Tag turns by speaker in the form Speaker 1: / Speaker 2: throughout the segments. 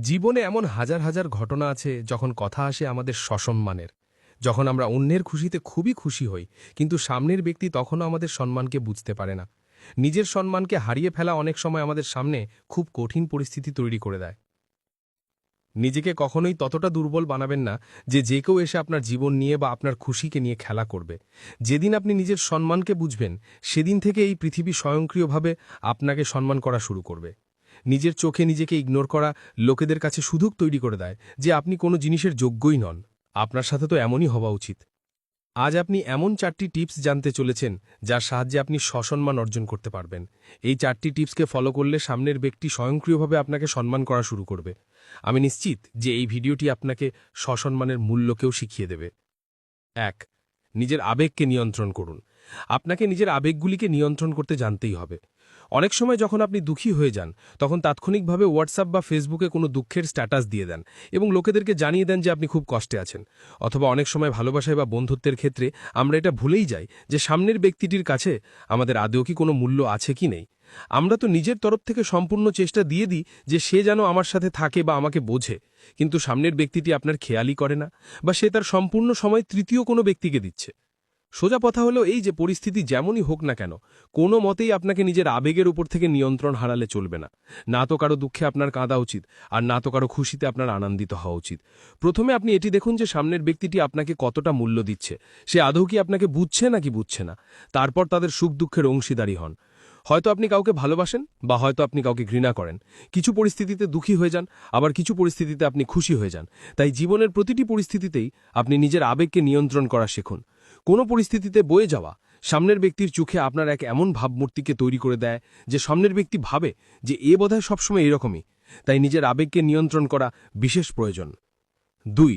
Speaker 1: জীবনে এমন হাজার হাজার ঘটনা আছে যখন কথা আসে আমাদের সসম্মানের। যখন আমরা অন্যের খুশিতে খুবই খুশি হই, কিন্তু সামনের ব্যক্তি তখনও আমাদের সম্মানকে বুঝতে পারে না। নিজের সম্মানকে হারিয়ে ফেলা অনেক সময় আমাদের সামনে খুব কঠিন পরিস্থিতি তৈরি করে দেয়। নিজেকে কখনোই ততটা দুর্বল বানাবেন না যে কেউ এসে আপনার জীবন নিয়ে বা আপনার খুশিকে নিয়ে খেলা করবে। যেদিন আপনি নিজের সম্মানকে বুঝবেন, সেদিন থেকে এই পৃথিবী স্বয়ংক্রিয়ভাবে আপনাকে সম্মান করা শুরু করবে। নিজের চোখে নিজেকে ইগনোর করা লোকেদের কাছে সুযোগ তৈরি করে দেয় যে আপনি কোনো জিনিসের যোগ্যই নন। আপনার সাথে তো এমনই হওয়া উচিত। আজ আপনি এমন 4টি টিপস জানতে চলেছেন যার সাহায্যে আপনি সসম্মান অর্জন করতে পারবেন। এই 4টি টিপসকে ফলো করলে সামনের ব্যক্তি স্বয়ংক্রিয়ভাবে আপনাকে সম্মান করা শুরু করবে। আমি নিশ্চিত যে এই ভিডিওটি আপনাকে সসম্মানের মূল্যকেও শিখিয়ে দেবে। 1. নিজের আবেগকে নিয়ন্ত্রণ করুন। আপনাকে নিজের আবেগগুলিকে নিয়ন্ত্রণ করতে জানতেই হবে। অনেক সময় যখন আপনি দুঃখী হয়ে যান, তখন তাৎক্ষণিকভাবে হোয়াটসঅ্যাপ বা ফেসবুকে কোনো দুঃখের স্ট্যাটাস দিয়ে দেন এবং লোকেদেরকে জানিয়ে দেন যে আপনি খুব কষ্টে আছেন। অথবা অনেক সময় ভালোবাসায় বা বন্ধুত্বের ক্ষেত্রে আমরা এটা ভুলেই যাই যে সামনের ব্যক্তিটির কাছে আমাদের আদৌ কি কোনো মূল্য আছে কি নেই। আমরা তো নিজের তরফ থেকে সম্পূর্ণ চেষ্টা দিয়ে দিই যে সে যেন আমার সাথে থাকে বা আমাকে বোঝে, কিন্তু সামনের ব্যক্তিটি আপনার খেয়ালই করে না, বা সে তার সম্পূর্ণ সময় তৃতীয় কোনো ব্যক্তিকে দিচ্ছে। সোজা কথা হলো এই যে পরিস্থিতি যেমনই হোক না কেন, কোনো মতেই আপনাকে নিজের আবেগের উপর থেকে নিয়ন্ত্রণ হারালে চলবে না। না তো কারো দুঃখে আপনার কাঁদা উচিত, আর না তো কারো খুশিতে আপনার আনন্দিত হওয়া উচিত। প্রথমে আপনি এটি দেখুন যে সামনের ব্যক্তিটি আপনাকে কতটা মূল্য দিচ্ছে, সে আদৌ কি আপনাকে বুঝছে নাকি বুঝছে না। তারপর তাদের সুখ দুঃখের অংশীদারি হন। হয়তো আপনি কাউকে ভালোবাসেন বা হয়তো আপনি কাউকে ঘৃণা করেন। কিছু পরিস্থিতিতে দুঃখী হয়ে যান, আবার কিছু পরিস্থিতিতে আপনি খুশি হয়ে যান। তাই জীবনের প্রতিটি পরিস্থিতিতেই আপনি নিজের আবেগকে নিয়ন্ত্রণ করা শিখুন। কোনো পরিস্থিতিতে বয়ে যাওয়া সামনের ব্যক্তির চোখে আপনার এক এমন ভাবমূর্তিকে তৈরি করে দেয় যে সামনের ব্যক্তি ভাবে যে এ বোধহয় সবসময় এরকমই। তাই নিজের আবেগকে নিয়ন্ত্রণ করা বিশেষ প্রয়োজন। 2.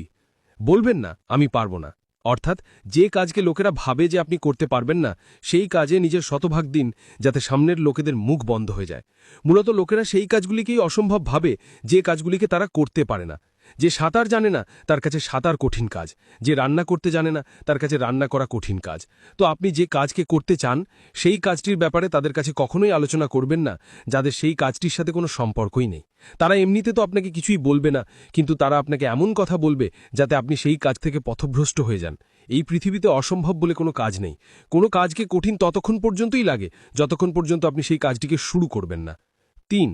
Speaker 1: বলবেন না আমি পারব না। অর্থাৎ যে কাজকে লোকেরা ভাবে যে আপনি করতে পারবেন না, সেই কাজে নিজের শতভাগ দিন, যাতে সামনের লোকেদের মুখ বন্ধ হয়ে যায়। মূলত লোকেরা সেই কাজগুলিকেই অসম্ভব ভাবে যে কাজগুলিকে তারা করতে পারে না। যে সাঁতার জানে না তার কাছে সাঁতার কঠিন কাজ, যে রান্না করতে জানে না তার কাছে রান্না করা কঠিন কাজ। তো আপনি যে কাজকে করতে চান সেই কাজটির ব্যাপারে তাদের কাছে কখনোই আলোচনা করবেন না যাদের সেই কাজটির সাথে কোনো সম্পর্কই নেই। তারা এমনিতে তো আপনাকে কিছুই বলবে না, কিন্তু তারা আপনাকে এমন কথা বলবে যাতে আপনি সেই কাজ থেকে পথভ্রষ্ট হয়ে যান। এই পৃথিবীতে অসম্ভব বলে কোনো কাজ নেই। কোনো কাজকে কঠিন ততক্ষণ পর্যন্তই লাগে যতক্ষণ পর্যন্ত আপনি সেই কাজটিকে শুরু করবেন না। 3.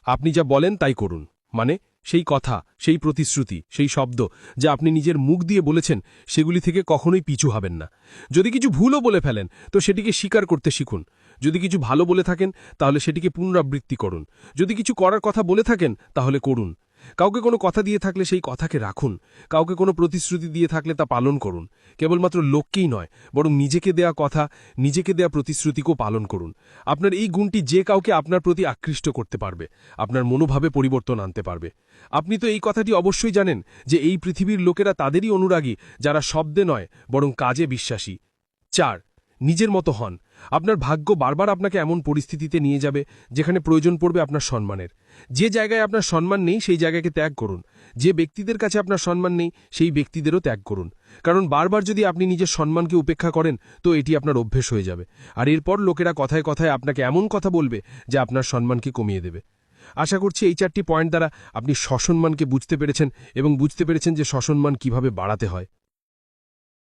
Speaker 1: আপনি যা বলেন তাই করুন। মানে সেই কথা, সেই প্রতিশ্রুতি, সেই শব্দ যা আপনি নিজের মুখ দিয়ে বলেছেন, সেগুলি থেকে কখনোই পিছু হবেন না। যদি কিছু ভুলও বলে ফেলেন তো সেটিকে স্বীকার করতে শিখুন। যদি কিছু ভালো বলে থাকেন তাহলে সেটিকে পুনরাবৃত্তি করুন। যদি কিছু করার কথা বলে থাকেন তাহলে করুন। কাউকে কোনো কথা দিয়ে থাকলে সেই কথাকে রাখুন। কাউকে কোনো প্রতিশ্রুতি দিয়ে থাকলে তা পালন করুন। কেবলমাত্র লোককেই নয়, বরং নিজেকে দেয়া কথা, নিজেকে দেয়া প্রতিশ্রুতিকেও পালন করুন। আপনার এই গুণটি যে কাউকে আপনার প্রতি আকৃষ্ট করতে পারবে, আপনার মনোভাবে পরিবর্তন আনতে পারবে। আপনি তো এই কথাটি অবশ্যই জানেন যে এই পৃথিবীর লোকেরা তাদেরই অনুরাগী যারা শব্দে নয় বরং কাজে বিশ্বাসী। 4. নিজের মতো হন। আপনার ভাগ্য বারবার আপনাকে এমন পরিস্থিতিতে নিয়ে যাবে যেখানে প্রয়োজন পড়বে আপনার সম্মানের। যে জায়গায় আপনার সম্মান নেই সেই জায়গাকে ত্যাগ করুন। যে ব্যক্তিদের কাছে আপনার সম্মান নেই সেই ব্যক্তিদেরও ত্যাগ করুন। কারণ বারবার যদি আপনি নিজের সম্মানকে উপেক্ষা করেন তো এটি আপনার অভ্যেস হয়ে যাবে, আর এরপর লোকেরা কথায় কথায় আপনাকে এমন কথা বলবে যা আপনার সম্মানকে কমিয়ে দেবে। আশা করছি এই 4টি পয়েন্ট দ্বারা আপনি সসম্মানকে বুঝতে পেরেছেন এবং বুঝতে পেরেছেন যে সসম্মান কিভাবে বাড়াতে হয়।